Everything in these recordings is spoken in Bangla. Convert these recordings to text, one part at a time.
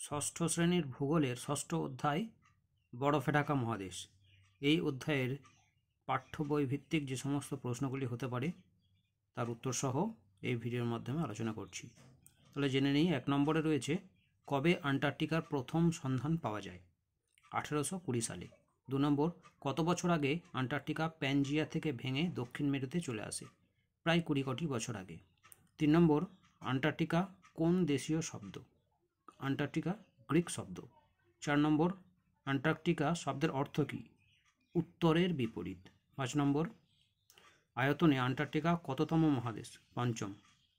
ষষ্ঠ শ্রেণীর ভূগোলের ষষ্ঠ অধ্যায় বরফে ঢাকা মহাদেশ। এই অধ্যায়ের পাঠ্য বই ভিত্তিক যে সমস্ত প্রশ্নগুলি হতে পারে তার উত্তর সহ এই ভিডিওর মাধ্যমে আলোচনা করছি। তাহলে জেনে নিই। 1 নম্বরে রয়েছে, কবে আন্টার্কটিকার প্রথম সন্ধান পাওয়া যায়? 1820 সালে। 2 নম্বর, কত বছর আগে আন্টার্কটিকা প্যানজিয়া থেকে ভেঙে দক্ষিণ মেরুতে চলে আসে? প্রায় 20 কোটি বছর আগে। 3 নম্বর, আন্টার্কটিকা কোন দেশীয় শব্দ? আন্টার্কটিকা গ্রিক শব্দ। 4 নম্বর, আন্টার্কটিকা শব্দের অর্থ কী? উত্তরের বিপরীত। 5 নম্বর, আয়তনে আন্টার্কটিকা কততম মহাদেশ? পঞ্চম।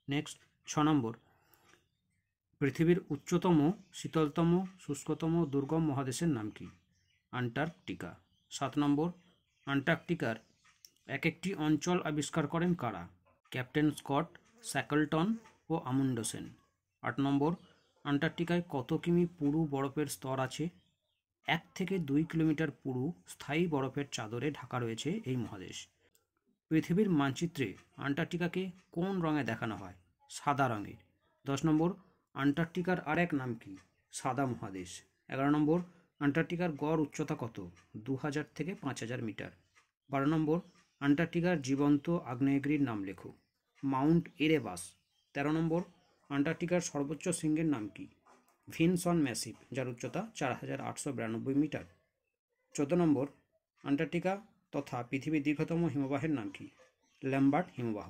নেক্সট 6 নম্বর, পৃথিবীর উচ্চতম, শীতলতম, শুষ্কতম, দুর্গম মহাদেশের নাম কি? আন্টার্কটিকা। 7 নম্বর, আন্টার্কটিকার এক একটি অঞ্চল আবিষ্কার করেন কারা? ক্যাপ্টেন স্কট, শ্যাকলটন ও আমুন্ডসেন। 8 নম্বর, আন্টার্কটিকায় কত কিমি পুরু বরফের স্তর আছে? 1 থেকে 2 কিলোমিটার পুরু স্থায়ী বরফের চাদরে ঢাকা রয়েছে এই মহাদেশ। পৃথিবীর মানচিত্রে আন্টার্কটিকাকে কোন রঙে দেখানো হয়? সাদা রঙে। 10 নম্বর, আন্টার্কটিকার আরেক নাম কি? সাদা মহাদেশ। 11 নম্বর, আন্টার্কটিকার গড় উচ্চতা কত? 2000 থেকে 5000 মিটার। 12 নম্বর, আন্টার্কটিকার জীবন্ত আগ্নেয়গিরির নাম লেখো। Mount Erebus. 13 নম্বর, আন্টার্কটিকার সর্বোচ্চ শৃঙ্গের নাম কি? ভিনসন ম্যাসিভ, যার উচ্চতা 4892 মিটার। 14 নম্বর, আন্টার্কটিকা তথা পৃথিবীর দীর্ঘতম হিমবাহের নাম কি? ল্যাম্বার্ট হিমবাহ।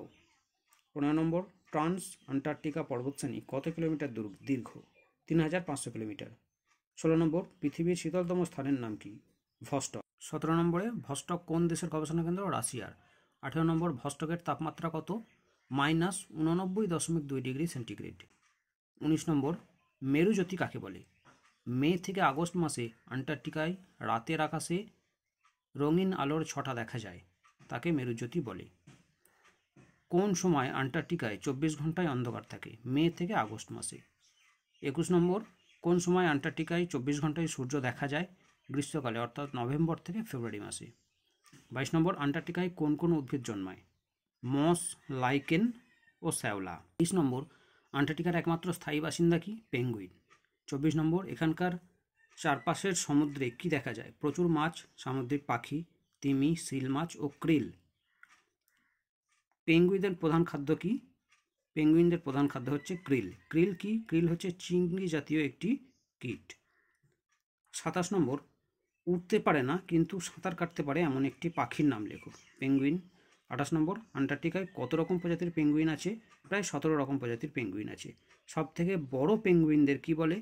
15 নম্বর, ট্রান্স আন্টার্কটিকা পর্বতশ্রেণী কত কিলোমিটার দীর্ঘ? 3500 কিলোমিটার। 16 নম্বর, পৃথিবীর শীতলতম স্থানের নাম কি? ভস্টক। 17 নম্বরে, ভস্টক কোন দেশের গবেষণা কেন্দ্র? রাশিয়ার। 18 নম্বর, ভস্টকের তাপমাত্রা কত? -89.2 ডিগ্রি সেন্টিগ্রেড। 19 নম্বর, মেরুজ্যোতি কাকে বলে? মে থেকে আগস্ট মাসে আন্টার্কটিকায় রাতের আকাশে রঙিন আলোর ছটা দেখা যায়, তাকে মেরুজ্যোতি বলে। কোন সময় আন্টার্কটিকায় 24 ঘন্টায় অন্ধকার থাকে? মে থেকে আগস্ট মাসে। 21 নম্বর, কোন সময় আন্টার্কটিকায় 24 ঘন্টায় সূর্য দেখা যায়? গ্রীষ্মকালে, অর্থাৎ নভেম্বর থেকে ফেব্রুয়ারি মাসে। 22 নম্বর, আন্টার্কটিকায় কোন কোন উদ্ভিদ জন্মায়? মস, লাইকেন ও শ্যাওলা। 23 নম্বর, আন্টার্কটিকার একমাত্র স্থায়ী বাসিন্দা কি? পেঙ্গুইন। 24 নম্বর, এখানকার চারপাশের সমুদ্রে কি দেখা যায়? প্রচুর মাছ, সামুদ্রিক পাখি, তিমি, সিল মাছ ও krill। পেঙ্গুইনদের প্রধান খাদ্য কি? পেঙ্গুইনদের প্রধান খাদ্য হচ্ছে krill। krill কি? krill হচ্ছে চিংড়ি জাতীয় একটি কীট। 27 নম্বর, উড়তে পারে না কিন্তু সাঁতার কাটতে পারে এমন একটি পাখির নাম লেখো। পেঙ্গুইন। 28 নম্বর, আন্টার্কটিকায় কত রকম প্রজাতির পেঙ্গুইন আছে? প্রায় 17 রকম প্রজাতির পেঙ্গুইন আছে। সব থেকে বড় পেঙ্গুইনদের কি বলে?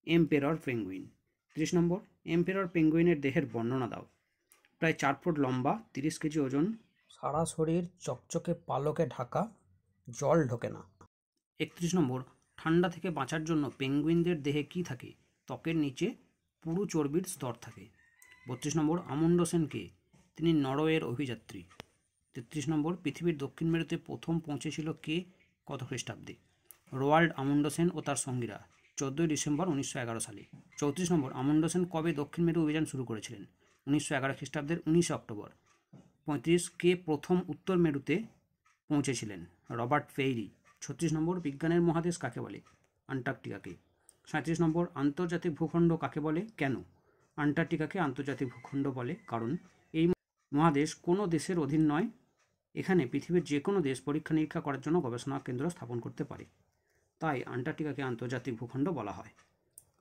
Emperor penguin. 30 নম্বর, এম্পেরর পেঙ্গুইনের দেহের বর্ণনা দাও। প্রায় 4 ফুট লম্বা, 30 কেজি ওজন, সারা শরীর চকচকে পালকে ঢাকা, জল ঢোকে না। 31 নম্বর, ঠান্ডা থেকে বাঁচার জন্য পেঙ্গুইনদের দেহে কি থাকে? ত্বকের নিচে পুরু চর্বির স্তর থাকে। 32 নম্বর, আমুন্ডসেন কে? তিনি নরওয়ের অভিযাত্রী। 33 নম্বর, পৃথিবীর দক্ষিণ মেরুতে প্রথম পৌঁছেছিল কে? কত খ্রিস্টাব্দে? রোয়াল্ড আমুন্ডসেন ও তার সঙ্গীরা 14 ডিসেম্বর 1911 সালে। 34 নম্বর, আমুন্ডসেন কবে দক্ষিণ মেরু অভিযান শুরু করেছিলেন? 1911 খ্রিস্টাব্দের 19 অক্টোবর। 35, কে প্রথম উত্তর মেরুতে পৌঁছেছিলেন? Robert Prairie. 36 নম্বর, বিজ্ঞানের মহাদেশ কাকে বলে? আন্টার্কটিকাকে। 37 নম্বর, আন্তর্জাতিক ভূখণ্ড কাকে বলে? কেন? আন্টার্কটিকাকে আন্তর্জাতিক ভূখণ্ড বলে কারণ এই মহাদেশ কোনো দেশের অধীন নয়। এখানে পৃথিবীর যে কোনো দেশ পরীক্ষা নিরীক্ষা করার জন্য গবেষণা কেন্দ্র স্থাপন করতে পারে, তাই আন্টার্কটিকাকে আন্তর্জাতিক ভূখণ্ড বলা হয়।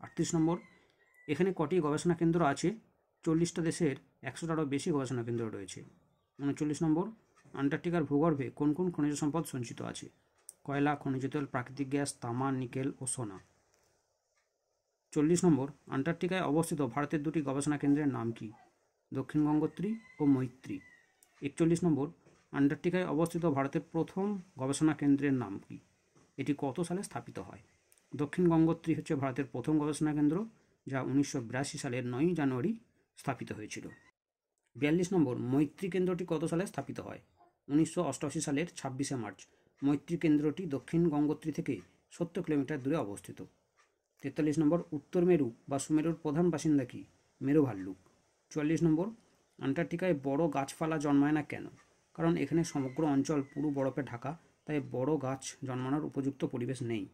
38 নম্বর, এখানে কটি গবেষণা কেন্দ্র আছে? 40টা দেশের 100টারও বেশি গবেষণা কেন্দ্র রয়েছে। 39 নম্বর, আন্টার্কটিকার ভূগর্ভে কোন কোন খনিজ সম্পদ সঞ্চিত আছে? কয়লা, খনিজ তেল, প্রাকৃতিক গ্যাস, তামা, নিকেল ও সোনা। 40 নম্বর, আন্টার্কটিকায় অবস্থিত ভারতের 2টি গবেষণা কেন্দ্রের নাম কি? দক্ষিণ গঙ্গোত্রী ও মৈত্রী। 41 নম্বর, আন্টার্কটিকায় অবস্থিত ভারতের প্রথম গবেষণা কেন্দ্রের নাম কি? এটি কত সালে স্থাপিত হয়? দক্ষিণ গঙ্গোত্রী হচ্ছে ভারতের প্রথম গবেষণা কেন্দ্র, যা 1982 সালের 9 জানুয়ারি স্থাপিত হয়েছিল। 42 নম্বর, মৈত্রী কেন্দ্রটি কত সালে স্থাপিত হয়? 1988 সালের 26শে মার্চ। মৈত্রী কেন্দ্রটি দক্ষিণ গঙ্গোত্রী থেকে 70 কিলোমিটার দূরে অবস্থিত। 43 নম্বর, উত্তর মেরু বা সুমেরুর প্রধান বাসিন্দা কি? মেরু ভাল্লুক। 44 নম্বর, আন্টার্কটিকায় বড় গাছপালা জন্মায় না কেন? কারণ এখানে সমগ্র অঞ্চল পুরো বরফে ঢাকা, তাই বড় গাছ জন্মানোর উপযুক্ত পরিবেশ নেই।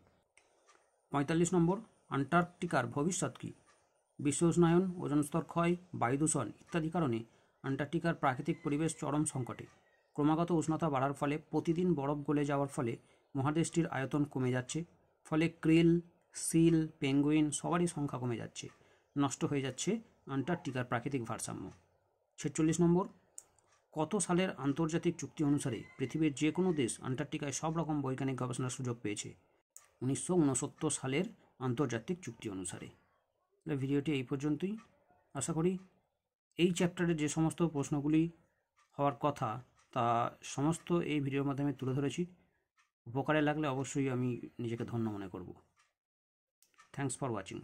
45 নম্বর, আন্টার্কটিকার ভবিষ্যৎ কী? বিশ্ব উষ্ণায়ন, ওজোন স্তর ক্ষয়, বায়ু দূষণ ইত্যাদি কারণে আন্টার্কটিকার প্রাকৃতিক পরিবেশ চরম সংকটে। ক্রমাগত উষ্ণতা বাড়ার ফলে প্রতিদিন বরফ গলে যাওয়ার ফলে মহাদেশটির আয়তন কমে যাচ্ছে। ফলে ক্রিল, সিল, পেঙ্গুইন সবারই সংখ্যা কমে যাচ্ছে। নষ্ট হয়ে যাচ্ছে আন্টার্কটিকার প্রাকৃতিক ভারসাম্য। 46 নম্বর, কত সালের আন্তর্জাতিক চুক্তি অনুসারে পৃথিবীর যে কোনো দেশ আন্টার্কটিকায় সব রকম বৈজ্ঞানিক গবেষণার সুযোগ পেয়েছে? 1969 সালের আন্তর্জাতিক চুক্তি অনুসারে। ভিডিওটি এই পর্যন্তই। আশা করি এই চ্যাপ্টারে যে সমস্ত প্রশ্নগুলি হওয়ার কথা তা সমস্ত এই ভিডিওর মাধ্যমে তুলে ধরেছি। উপকারে লাগলে অবশ্যই আমি নিজেকে ধন্য মনে করব। Thanks for watching.